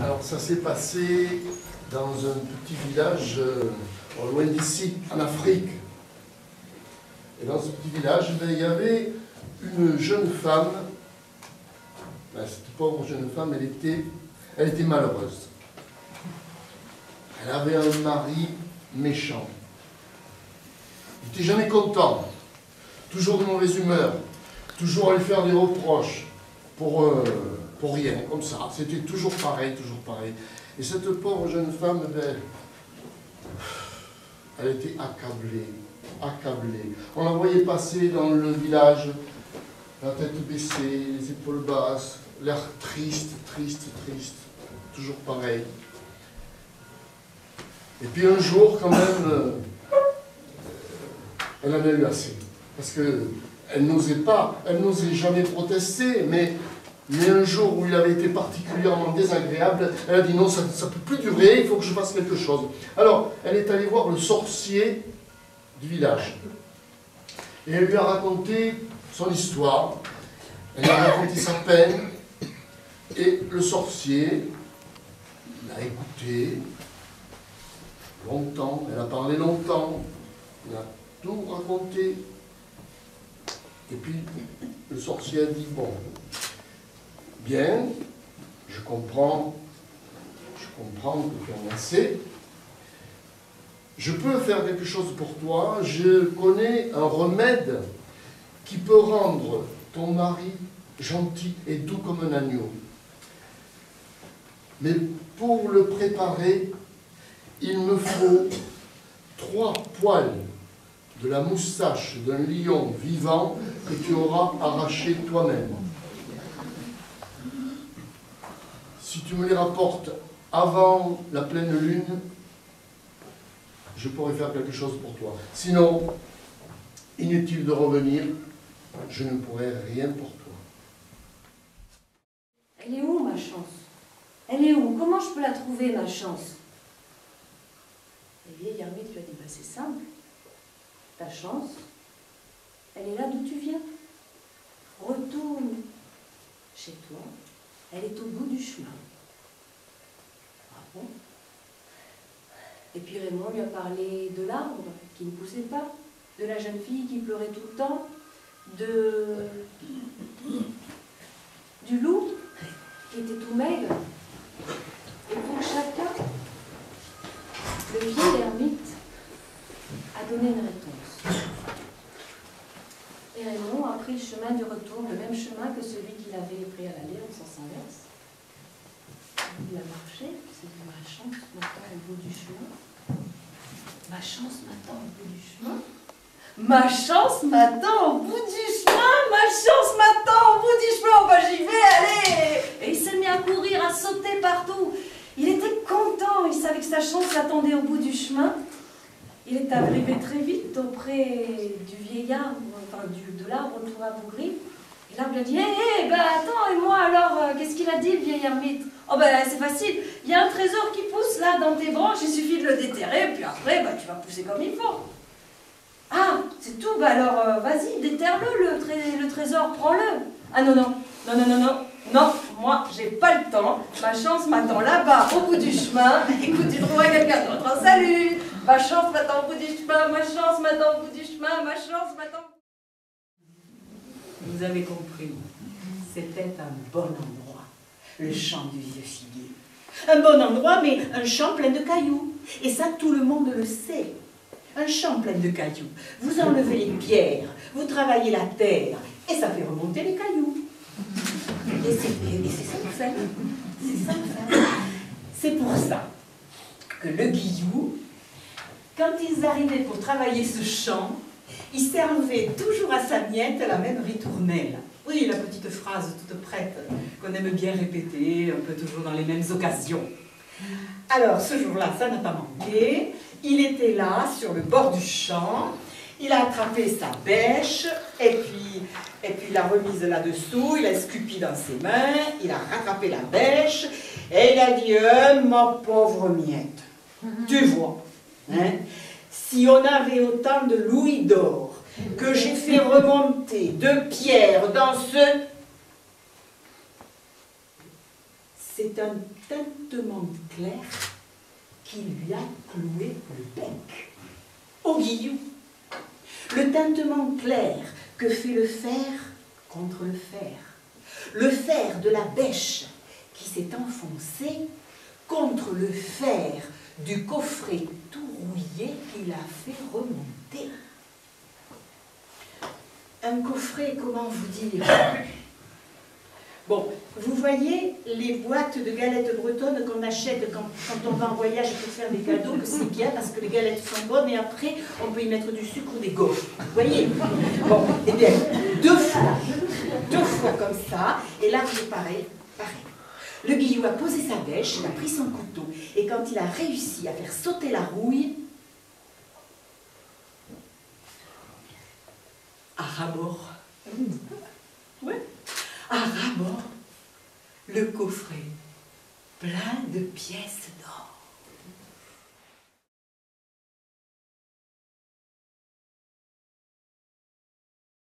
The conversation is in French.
Alors ça s'est passé dans un petit village loin d'ici, en Afrique. Et dans ce petit village, il y avait une jeune femme. Cette pauvre jeune femme, elle était malheureuse. Elle avait un mari méchant. Il n'était jamais content, toujours de mauvaise humeur, toujours à lui faire des reproches pour rien, comme ça. C'était toujours pareil, toujours pareil. Et cette pauvre jeune femme, elle était accablée, accablée. On la voyait passer dans le village, la tête baissée, les épaules basses, l'air triste, triste, triste, toujours pareil. Et puis un jour, quand même, elle en a eu assez. Parce qu'elle n'osait jamais protester, mais un jour où il avait été particulièrement désagréable, elle a dit non, ça ne peut plus durer, il faut que je fasse quelque chose. Alors, elle est allée voir le sorcier du village. Et elle lui a raconté son histoire, elle lui a raconté sa peine, et le sorcier l'a écouté longtemps, elle a parlé longtemps, il a tout raconté. Et puis, le sorcier a dit, bon, bien, je comprends que tu en as assez. Je peux faire quelque chose pour toi. Je connais un remède qui peut rendre ton mari gentil et doux comme un agneau. Mais pour le préparer, il me faut 3 poils de la moustache d'un lion vivant que tu auras arraché toi-même. Si tu me les rapportes avant la pleine lune, je pourrai faire quelque chose pour toi. Sinon, inutile de revenir, je ne pourrai rien pour toi. Elle est où, ma chance? Elle est où? Comment je peux la trouver, ma chance? La vieille ermite lui a dit, bah, c'est simple. Ta chance, elle est là d'où tu viens. Retourne chez toi, elle est au bout du chemin. Ah bon? Et puis Raymond lui a parlé de l'arbre qui ne poussait pas, de la jeune fille qui pleurait tout le temps, du loup qui était tout maigre. Et pour chacun, le vieil ermite a donné une réponse. Et Raymond a pris le chemin du retour, le même chemin que celui qu'il avait pris à l'aller en sens inverse. Il a marché, c'est dit, ma chance m'attend au bout du chemin. Ma chance m'attend au bout du chemin. Ma chance m'attend au bout du chemin. Ma chance m'attend au bout du chemin. Bah, j'y vais, allez! Et il s'est mis à courir, à sauter partout. Il était content, il savait que sa chance l'attendait au bout du chemin. Il est arrivé très vite auprès du vieil arbre, enfin de l'arbre tout rabougri. Et l'arbre lui a dit, hé, bah attends, et moi alors, qu'est-ce qu'il a dit, le vieil ermite? Oh ben c'est facile, il y a un trésor qui pousse là dans tes branches, il suffit de le déterrer, puis après, bah, tu vas pousser comme il faut. Ah, c'est tout, bah alors, vas-y, déterre-le, le trésor, prends-le. Ah non, non, non, non, non, non, non, moi, j'ai pas le temps, ma chance m'attend là-bas, au bout du chemin, écoute, tu trouveras quelqu'un d'autre, salut. Ma chance m'attend au bout du chemin, ma chance m'attend au bout du chemin, ma chance m'attend... Vous avez compris, c'était un bon endroit, le champ du vieux figuier. Un bon endroit, mais un champ plein de cailloux. Et ça, tout le monde le sait. Un champ plein de cailloux. Vous enlevez les pierres, vous travaillez la terre, et ça fait remonter les cailloux. Et c'est ça que fait. C'est ça que fait. C'est pour ça que le guillou, quand ils arrivaient pour travailler ce champ, ils servaient toujours à sa miette la même ritournelle. Oui, la petite phrase toute prête, qu'on aime bien répéter, un peu toujours dans les mêmes occasions. Alors, ce jour-là, ça n'a pas manqué. Il était là, sur le bord du champ. Il a attrapé sa bêche, et puis il l'a remise là-dessous, il a scupi dans ses mains, il a rattrapé la bêche, et il a dit, ma pauvre miette, tu vois, hein, si on avait autant de louis d'or que j'ai fait remonter de pierre dans ce... c'est un tintement clair qui lui a cloué le bec. Au Guillou, le tintement clair que fait le fer contre le fer de la bêche qui s'est enfoncé contre le fer du coffret tout rouillé qu'il a fait remonter. Un coffret, comment vous dire? Bon, vous voyez les boîtes de galettes bretonnes qu'on achète quand on va en voyage pour faire des cadeaux, que c'est bien parce que les galettes sont bonnes et après on peut y mettre du sucre ou des gaufres. Vous voyez? Bon, eh bien, deux fois comme ça, et là c'est pareil. Le Guillou a posé sa bêche, il a pris son couteau, et quand il a réussi à faire sauter la rouille, à ras-bord, ouais, à ras-bord, le coffret plein de pièces d'or.